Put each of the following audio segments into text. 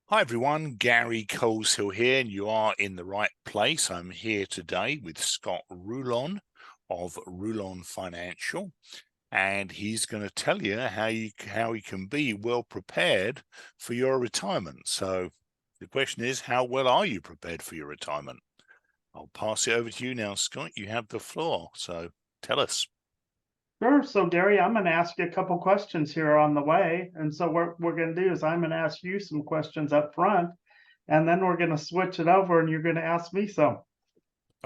Hi everyone, Gary Coleshill here, and you are in the right place. I'm here today with Scott Rulon of Rulon Financial, and he's going to tell you how you can be well prepared for your retirement. So the question is, how well are you prepared for your retirement? I'll pass it over to you now, Scott. You have the floor, so tell us. Sure. So, Gary, I'm going to ask you a couple questions here on the way. And so, what we're going to do is I'm going to ask you some questions up front, and then we're going to switch it over and you're going to ask me some.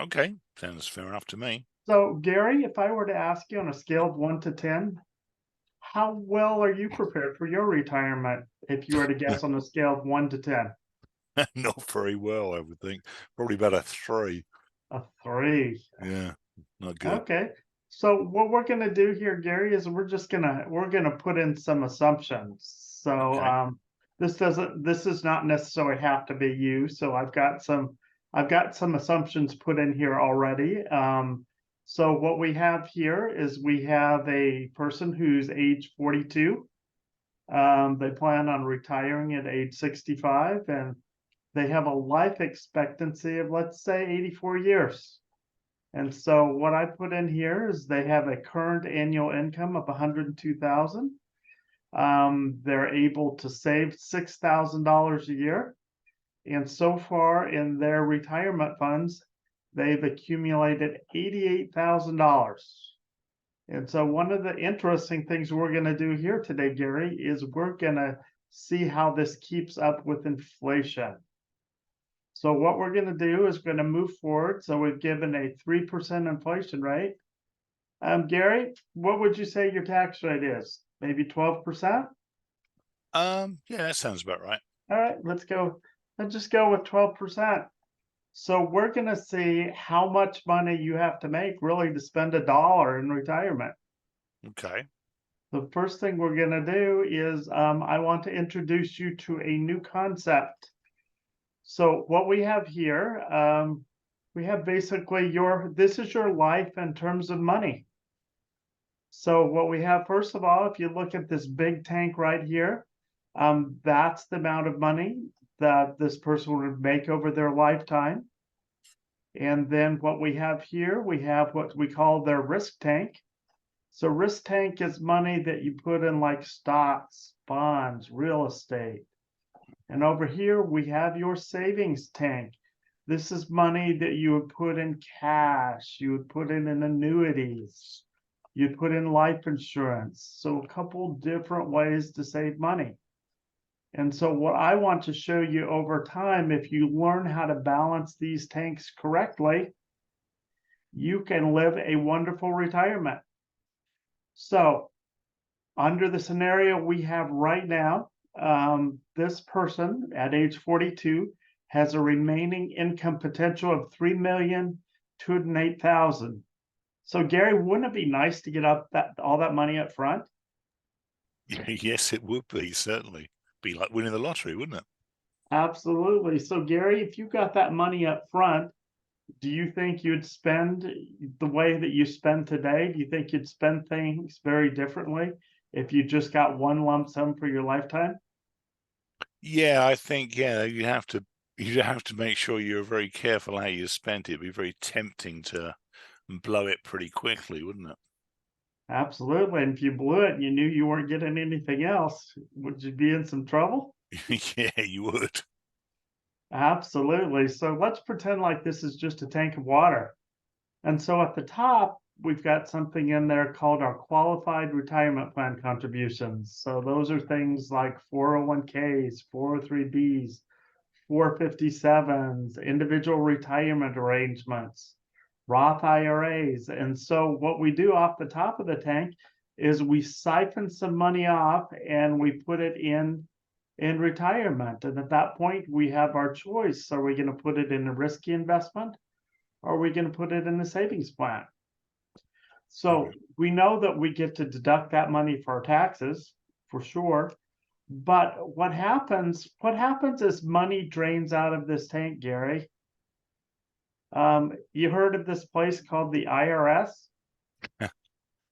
Okay, sounds fair enough to me. So, Gary, if I were to ask you on a scale of 1 to 10, how well are you prepared for your retirement if you were to guess on a scale of 1 to 10? Not very well, I would think. Probably about a 3. A 3. Yeah, not good. Okay. So what we're going to do here, Gary, is we're gonna put in some assumptions. So Okay. this does not necessarily have to be you. So I've got some assumptions put in here already. So what we have here is we have a person who's age 42. They plan on retiring at age 65, and they have a life expectancy of, let's say, 84 years. And so what I put in here is they have a current annual income of 102,000. They're able to save $6,000 a year. And so far in their retirement funds, they've accumulated $88,000. And so one of the interesting things we're going to do here today, Gary, is we're going to see how this keeps up with inflation. So what we're going to do is going to move forward. So we've given a 3% inflation rate. Gary, what would you say your tax rate is? Maybe 12%? Yeah, that sounds about right. All right, let's go. Let's just go with 12%. So we're going to see how much money you have to make really to spend $1 in retirement. Okay. The first thing we're going to do is I want to introduce you to a new concept. So what we have here, we have basically this is your life in terms of money. So what we have, first of all, if you look at this big tank right here, that's the amount of money that this person would make over their lifetime. And then what we have here, we have what we call their risk tank. So risk tank is money that you put in like stocks, bonds, real estate. And over here, we have your savings tank. This is money that you would put in cash, you would put in annuities, you'd put in life insurance. So a couple different ways to save money. And so what I want to show you over time, if you learn how to balance these tanks correctly, you can live a wonderful retirement. So under the scenario we have right now, this person at age 42 has a remaining income potential of 3,208,000. So Gary, wouldn't it be nice to get up all that money up front? Yes, it would be, certainly. Be like winning the lottery, wouldn't it? Absolutely. So Gary, if you got that money up front, do you think you'd spend the way that you spend today? Do you think you'd spend things very differently if you just got one lump sum for your lifetime? Yeah, I think, yeah, you have to make sure you're very careful how you spent it. It'd be very tempting to blow it pretty quickly, wouldn't Absolutely. And if you blew it and you knew you weren't getting anything else, would you be in some trouble? it? Yeah, you would. Absolutely. So let's pretend like this is just a tank of water. And so at the top, we've got something in there called our qualified retirement plan contributions. So those are things like 401ks, 403bs, 457s, individual retirement arrangements, Roth IRAs. And so what we do off the top of the tank is we siphon some money off and we put it in retirement. And at that point, we have our choice. Are we going to put it in a risky investment? Or are we going to put it in a savings plan? So we know that we get to deduct that money for our taxes for sure. But what happens as money drains out of this tank, Gary? You heard of this place called the IRS?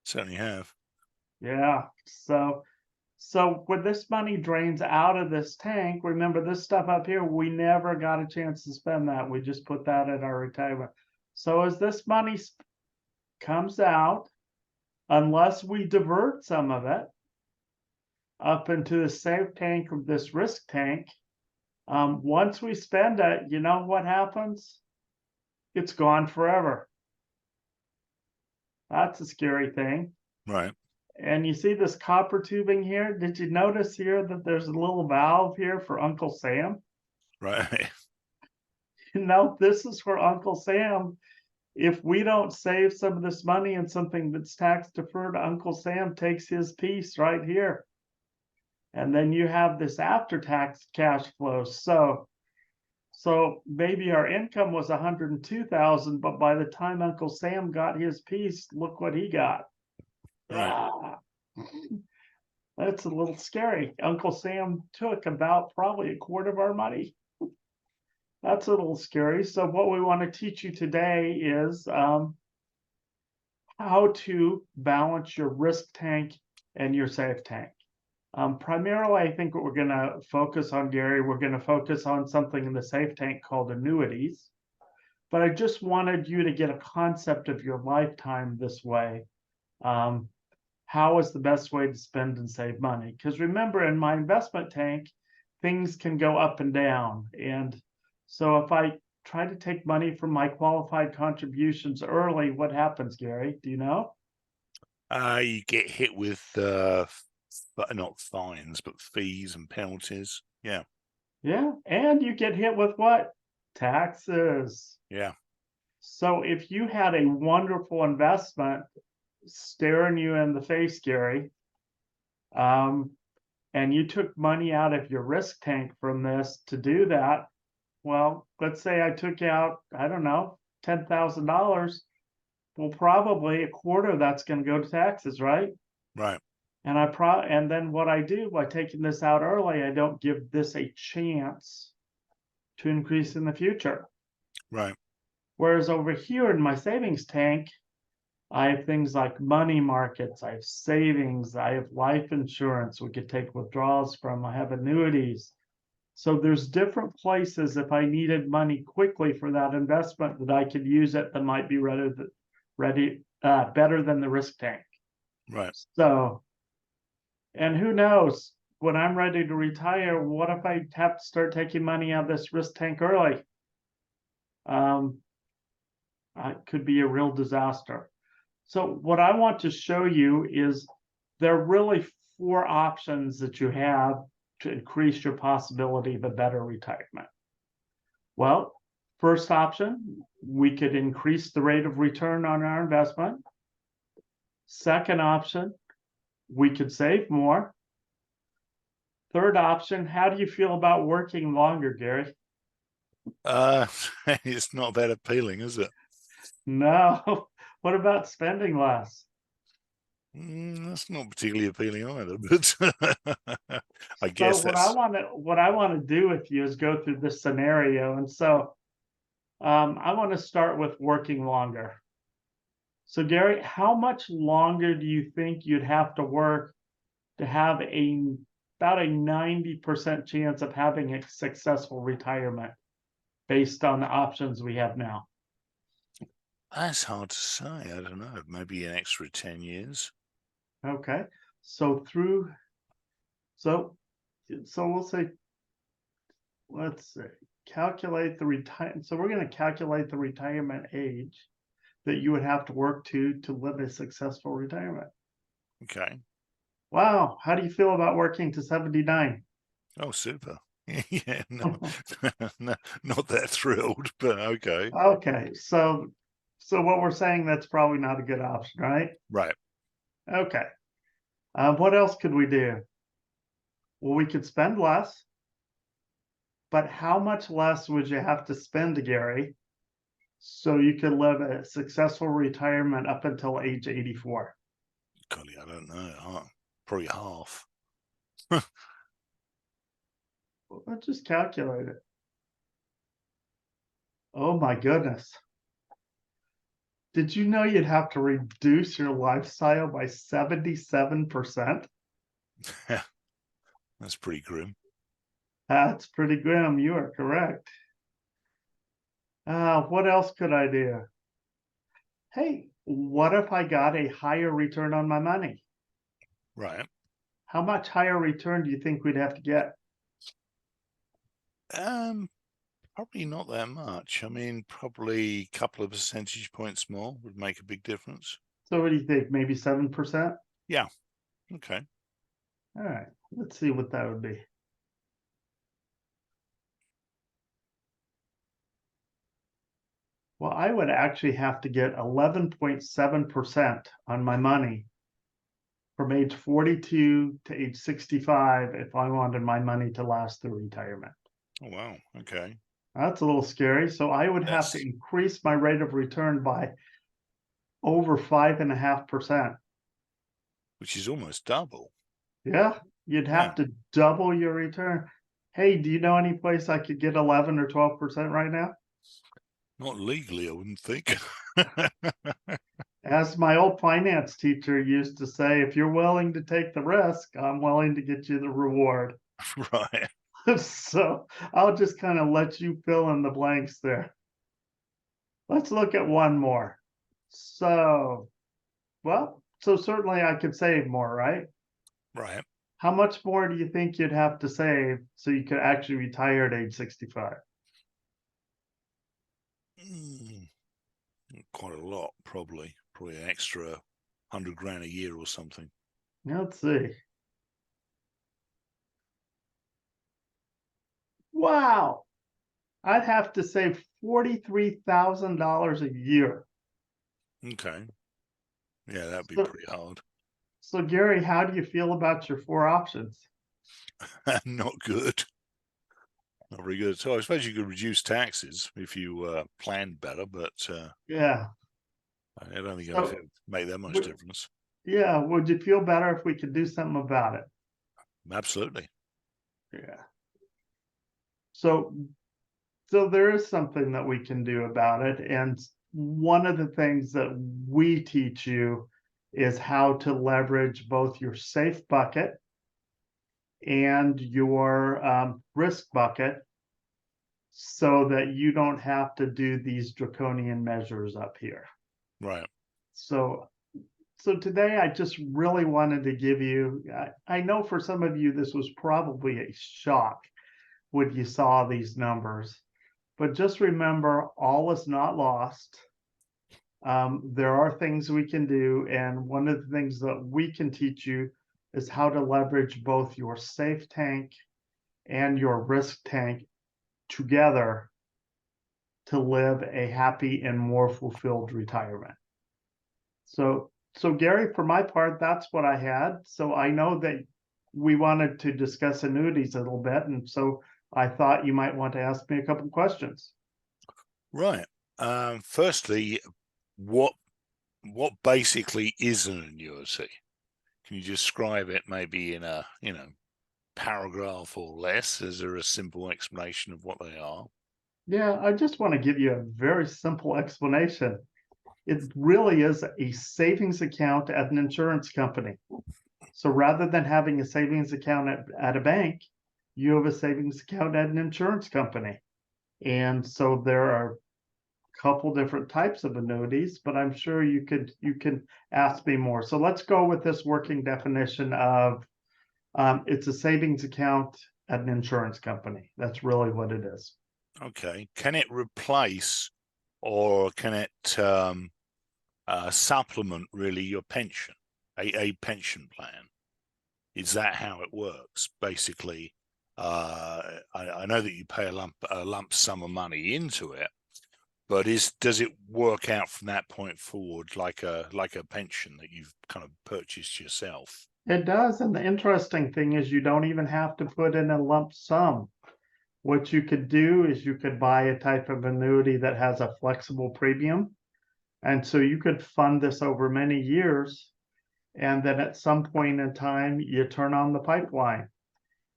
Certainly have. Yeah. So So when this money drains out of this tank, remember this stuff up here, we never got a chance to spend that. We just put that in our retirement. So as this money comes out, unless we divert some of it up into the safe tank or this risk tank, once we spend it, you know what happens? It's gone forever. That's a scary thing. Right. And you see this copper tubing here? Did you notice here that there's a little valve here for Uncle Sam? Right. You know, this is for Uncle Sam. If we don't save some of this money in something that's tax deferred, Uncle Sam takes his piece right here. And then you have this after tax cash flow. So maybe our income was 102,000, but by the time Uncle Sam got his piece, look what he got. Right. Ah, that's a little scary. Uncle Sam took about probably a quarter of our money. That's a little scary. So what we want to teach you today is how to balance your risk tank and your safe tank. Primarily, I think what we're going to focus on, Gary, we're going to focus on something in the safe tank called annuities. But I just wanted you to get a concept of your lifetime this way. How is the best way to spend and save money? Because remember, in my investment tank, things can go up and down. And so if I try to take money from my qualified contributions early, what happens, Gary? Do you know? You get hit with not fines, but fees and penalties. Yeah. Yeah. And you get hit with what? Taxes. Yeah. So if you had a wonderful investment staring you in the face, Gary, and you took money out of your risk tank from this to do that, well, let's say I took out, I don't know, $10,000. Well, probably a quarter of that's going to go to taxes, right? Right. And then what I do by taking this out early, I don't give this a chance to increase in the future. Right. Whereas over here in my savings tank, I have things like money markets, I have savings, I have life insurance we could take withdrawals from, I have annuities. So there's different places if I needed money quickly for that investment that I could use it that might be better than the risk tank. Right. So, and who knows, when I'm ready to retire, what if I have to start taking money out of this risk tank early? It could be a real disaster. So what I want to show you is there are really 4 options that you have to increase your possibility of a better retirement. Well, first option, we could increase the rate of return on our investment. Second option, we could save more. Third option, how do you feel about working longer, Gary? It's not that appealing, is it? No. What about spending less? That's not particularly appealing either, but I So guess that's what I want to do with you is go through this scenario. And so I want to start with working longer. So Gary, how much longer do you think you'd have to work to have about a 90% chance of having a successful retirement based on the options we have now? that's hard to say. I don't know. Maybe an extra 10 years. Okay. So through so we'll say, let's say, calculate the retire. So we're going to calculate the retirement age that you would have to work to live a successful retirement. Okay. Wow, how do you feel about working to 79? Oh, super. Yeah, no, no, not that thrilled, but okay. Okay, so what we're saying, that's probably not a good option, right? Right. Okay. What else could we do? Well, we could spend less, but how much less would you have to spend, Gary, so you could live a successful retirement up until age 84? Golly, I don't know. Probably half. Let's just calculate it. Oh my goodness. Did you know you'd have to reduce your lifestyle by 77%? That's pretty grim. That's pretty grim. You are correct. What else could I do? Hey, what if I got a higher return on my money? Right. How much higher return do you think we'd have to get? Probably not that much. I mean, probably a couple of percentage points more would make a big difference. So what do you think? Maybe 7%? Yeah. Okay. All right, let's see what that would be. Well, I would actually have to get 11.7% on my money from age 42 to age 65 if I wanted my money to last through retirement. Oh, wow. Okay. That's a little scary. So I would have to Yes. increase my rate of return by over 5.5%. Which is almost double. Yeah, you'd Yeah. have to double your return. Hey, do you know any place I could get 11 or 12% right now? Not legally, I wouldn't think. As my old finance teacher used to say, if you're willing to take the risk, I'm willing to get you the reward. Right. So I'll just kind of let you fill in the blanks there. Let's look at one more. So, well, so certainly I could save more, right? Right. How much more do you think you'd have to save so you could actually retire at age 65? Mm, quite a lot, probably. Probably an extra 100 grand a year or something. Let's see. Wow. I'd have to save $43,000 a year. Okay. Yeah, that'd be So, pretty hard. so Gary, how do you feel about your four options? Not good. Not very good. So I suppose you could reduce taxes if you planned better, but Yeah. I don't think it So, would make that much would, difference. yeah, would you feel better if we could do something about it? Absolutely. Yeah. So, so there is something that we can do about it. And one of the things that we teach you is how to leverage both your safe bucket and your risk bucket so that you don't have to do these draconian measures up here. Right. So, so today I just really wanted to give you, I know for some of you, this was probably a shock when you saw these numbers, but just remember all is not lost. There are things we can do. And one of the things that we can teach you is how to leverage both your safe tank and your risk tank together to live a happy and more fulfilled retirement. So Gary, for my part, that's what I had. So I know that we wanted to discuss annuities a little bit, and so I thought you might want to ask me a couple questions. Right. Firstly, what basically is an annuity? Can you describe it maybe in a paragraph or less? Is there a simple explanation of what they are? Yeah, I just want to give you a very simple explanation. It really is a savings account at an insurance company. So rather than having a savings account at a bank, you have a savings account at an insurance company. And so there are a couple different types of annuities, but I'm sure you can ask me more. So let's go with this working definition of it's a savings account at an insurance company. That's really what it is. Okay. Can it replace or can it supplement really your pension, a pension plan? Is that how it works? Basically, I know that you pay a lump sum of money into it, but does it work out from that point forward like a pension that you've kind of purchased yourself? It does. And the interesting thing is you don't even have to put in a lump sum. What you could do is you could buy a type of annuity that has a flexible premium. And so you could fund this over many years. And then at some point in time, you turn on the pipeline.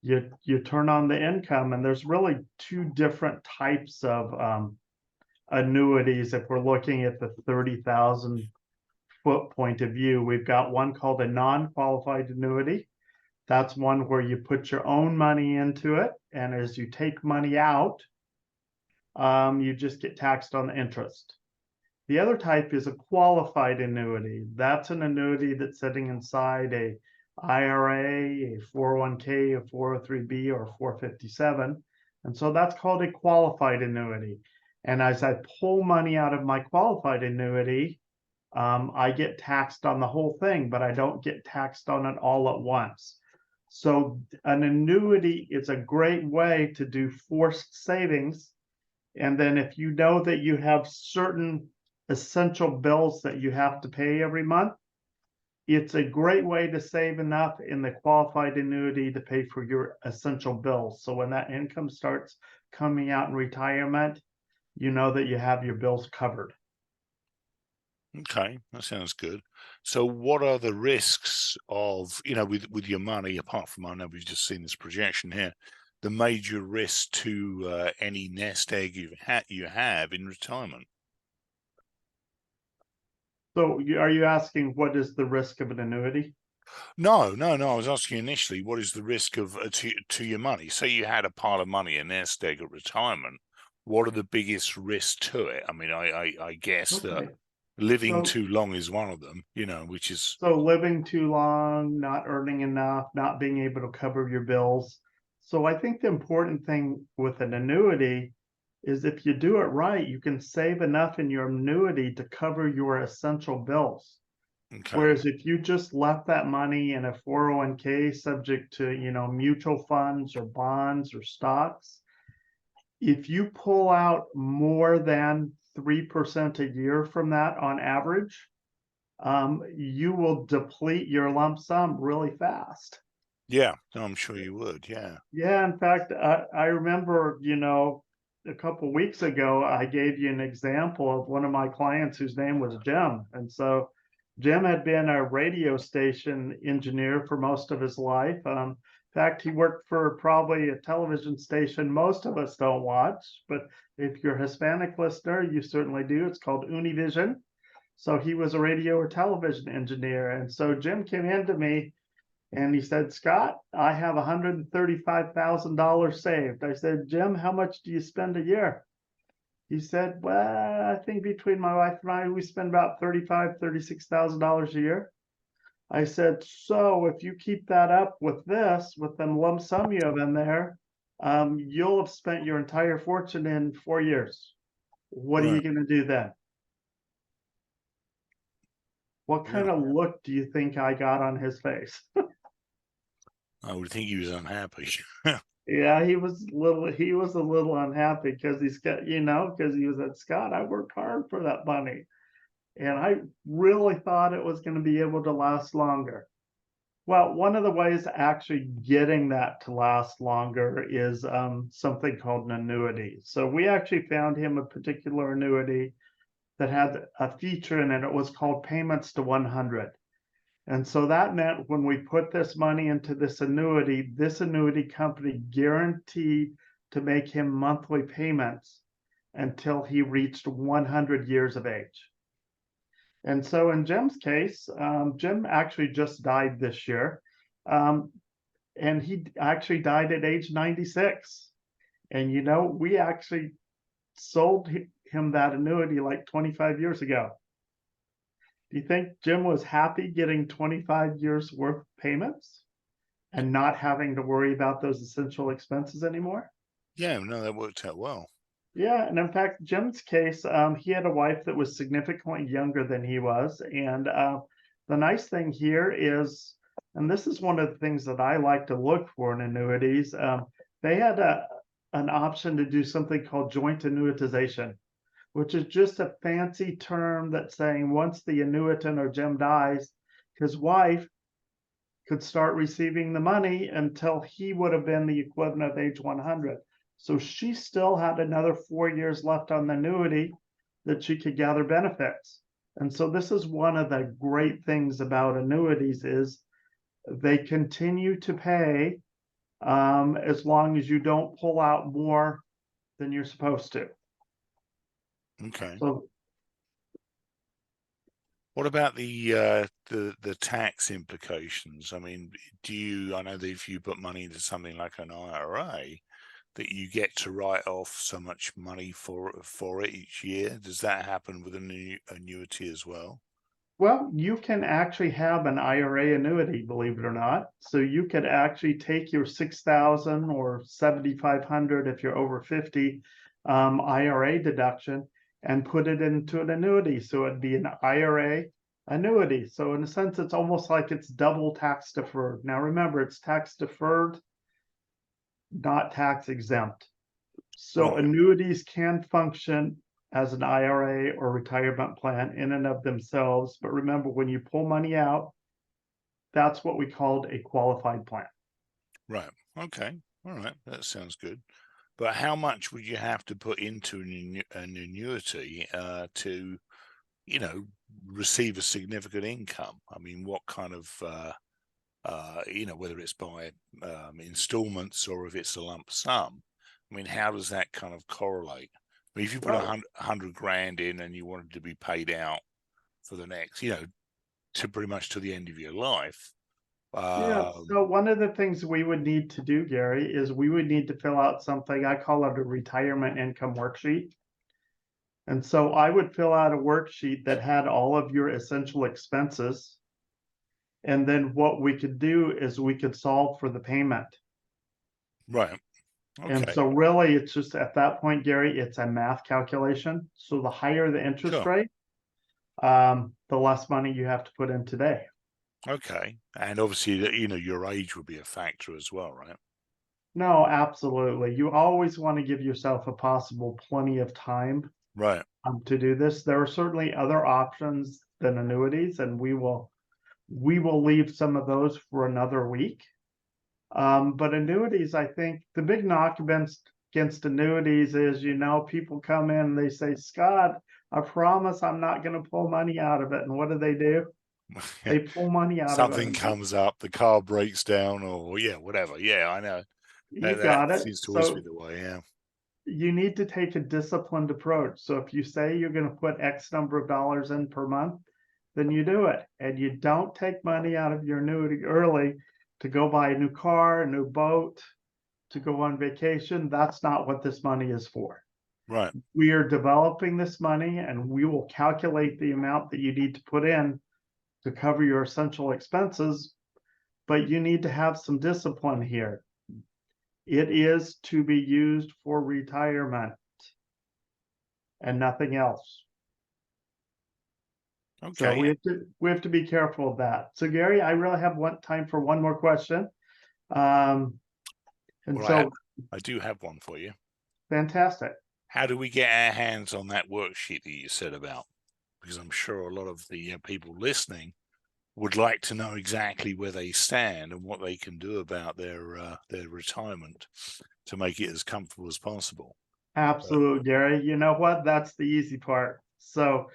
You turn on the income. And there's really two different types of annuities. If we're looking at the 30,000 foot point of view, we've got one called a non-qualified annuity, That's one where you put your own money into it, and as you take money out, you just get taxed on the interest. The other type is a qualified annuity. That's an annuity that's sitting inside a IRA, a 401k, a 403b, or a 457. And so that's called a qualified annuity. And as I pull money out of my qualified annuity, I get taxed on the whole thing, but I don't get taxed on it all at once. So an annuity is a great way to do forced savings. And then if you know that you have certain essential bills that you have to pay every month, it's a great way to save enough in the qualified annuity to pay for your essential bills. So when that income starts coming out in retirement, you know that you have your bills covered. Okay, that sounds good. So what are the risks of, with your money, apart from, I know we've just seen this projection here, the major risk to any nest egg you have in retirement? So are you asking what is the risk of an annuity? No, no, no. I was asking initially, what is the risk of to your money? Say you had a pile of money, a nest egg at retirement. What are the biggest risks to it? I mean, I guess that Okay. living So too long is one of them, which is So living too long, not earning enough, not being able to cover your bills. So I think the important thing with an annuity is if you do it right, you can save enough in your annuity to cover your essential bills. okay. Whereas if you just left that money in a 401k subject to, mutual funds or bonds or stocks, if you pull out more than 3% a year from that on average, you will deplete your lump sum really fast. Yeah, no, I'm sure you would. Yeah. Yeah, in fact, I remember, a couple weeks ago, I gave you an example of one of my clients whose name was Jim. And so Jim had been a radio station engineer for most of his life. In fact, he worked for probably a television station most of us don't watch, but if you're a Hispanic listener, you certainly do. It's called Univision. So he was a radio or television engineer. And so Jim came in to me and he said, Scott, I have $135,000 saved. I said, Jim, how much do you spend a year? He said, well, I think between my wife and I, we spend about $36,000 a year. I said, so if you keep that up with this, with them lump sum you have in there, you'll have spent your entire fortune in 4 years. What are you Right. going to do then? What kind Yeah. of look do you think I got on his face? I would think he was unhappy. Yeah, he was a little unhappy because he's got, because he was at Scott, I worked hard for that money. And I really thought it was going to be able to last longer. Well, one of the ways actually getting that to last longer is something called an annuity. So we actually found him a particular annuity that had a feature in it. It was called Payments to 100. And so that meant when we put this money into this annuity company guaranteed to make him monthly payments until he reached 100 years of age. And so in Jim's case, Jim actually just died this year. Um, and he actually died at age 96. And, we actually sold him that annuity like 25 years ago. Do you think Jim was happy getting 25 years worth of payments and not having to worry about those essential expenses anymore? Yeah, no, that worked out well. Yeah, and in fact, Jim's case, he had a wife that was significantly younger than he was. And the nice thing here is, and this is one of the things that I like to look for in annuities, they had an option to do something called joint annuitization, which is just a fancy term that's saying once the annuitant or Jim dies, his wife could start receiving the money until he would have been the equivalent of age 100. So she still had another 4 years left on the annuity that she could gather benefits. And so this is one of the great things about annuities is they continue to pay as long as you don't pull out more than you're supposed to. Okay. So What about the tax implications? I mean, I know that if you put money into something like an IRA, that you get to write off so much money for it each year. Does that happen with an annuity as well? Well, you can actually have an IRA annuity, believe it or not. So you could actually take your 6,000 or 7,500 if you're over 50 IRA deduction and put it into an annuity. So it'd be an IRA annuity. So in a sense, it's almost like it's double tax deferred. Now remember, it's tax deferred, not tax exempt. So Right. annuities can function as an IRA or retirement plan in and of themselves. But remember, when you pull money out, that's what we called a qualified plan. Right. Okay. All right. That sounds good. But how much would you have to put into an annuity to, you know, receive a significant income? I mean, what kind of, whether it's by installments or if it's a lump sum? I mean, how does that kind of correlate? I mean, if you put Well, 100 grand in and you wanted to be paid out for the next, to pretty much to the end of your life. yeah. Um, So one of the things we would need to do, Gary, is we would need to fill out something I call it a retirement income worksheet. And so I would fill out a worksheet that had all of your essential expenses. And then what we could do is we could solve for the payment. right. And Okay. so really it's just at that point, Gary, it's a math calculation. So the higher the interest Sure. rate, the less money you have to put in today. Okay. And obviously, your age would be a factor as well, right? No, absolutely. You always want to give yourself a possible plenty of time Right. to do this. There are certainly other options than annuities, and we will leave some of those for another week. But annuities, I think the big knock against annuities is, people come in, they say, Scott, I promise I'm not going to pull money out of it. And what do? They pull money out of it. Something comes up, the car breaks down, or yeah, whatever. Yeah, I know. You That got it. seems to always be So the way. Yeah. you need to take a disciplined approach. So if you say you're going to put X number of dollars in per month, then you do it. And you don't take money out of your annuity early to go buy a new car, a new boat, to go on vacation. That's not what this money is for. Right. We are developing this money and we will calculate the amount that you need to put in to cover your essential expenses, but you need to have some discipline here. It is to be used for retirement and nothing else. So Okay. we have to be careful of that. So Gary, I really have time for one more question. And Well, so I do have one for you. fantastic. How do we get our hands on that worksheet that you said about? Because I'm sure a lot of the people listening would like to know exactly where they stand and what they can do about their retirement to make it as comfortable as possible. Absolutely, Gary. You know what? That's the easy part. So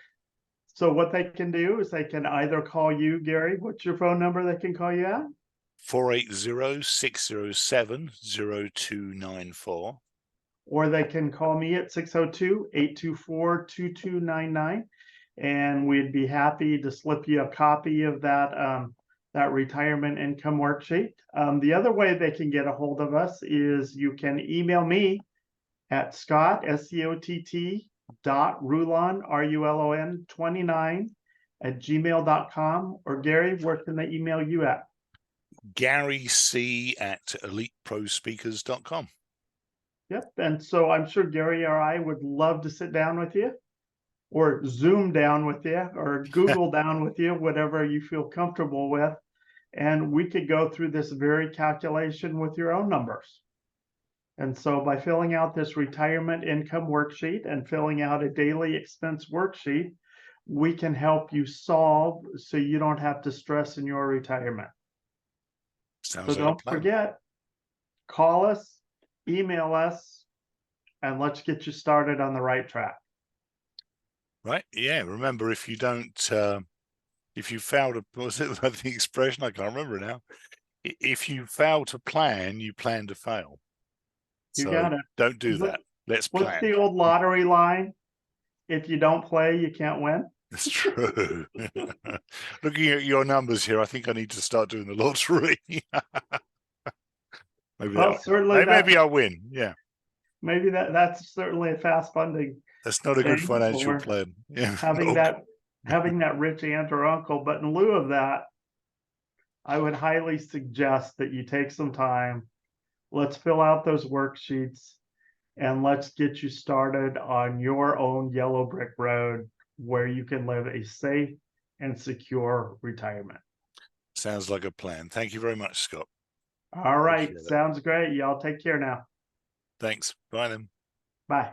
what they can do is they can either call you, Gary. What's your phone number they can call you at? 480-607-0294. Or they can call me at 602-824-2299. And we'd be happy to slip you a copy of that retirement income worksheet. The other way they can get a hold of us is you can email me at Scott, SCOTT, Rulon, RULON 29 at gmail.com. Or Gary, where can they email you at? Gary C at eliteprospeakers.com. Yep. And so I'm sure Gary or I would love to sit down with you or Zoom down with you or Google down with you, whatever you feel comfortable with. And we could go through this very calculation with your own numbers. And so by filling out this retirement income worksheet and filling out a daily expense worksheet, we can help you solve so you don't have to stress in your retirement. So Sounds like a don't plan. forget, call us, email us, and let's get you started on the right track. Right? Yeah. Remember, if you don't, if you fail to, what's it about the expression? I can't remember now. If you fail to plan, you plan to fail. You So got it. don't do that. Let's What's plan. the old lottery line? If you don't play, you can't win. It's true. Looking at your numbers here, I think I need to start doing the lottery. Well, certainly maybe I'll win. Yeah, maybe that's certainly a fast funding that's not a good thing financial for plan. Yeah, having that rich aunt or uncle. But in lieu of that, I would highly suggest that you take some time. Let's fill out those worksheets and let's get you started on your own yellow brick road where you can live a safe and secure retirement. sounds like a plan. Thank you very much, Scott. All right. Appreciate it. Sounds great. Y'all take care now. Thanks. Bye then. Bye.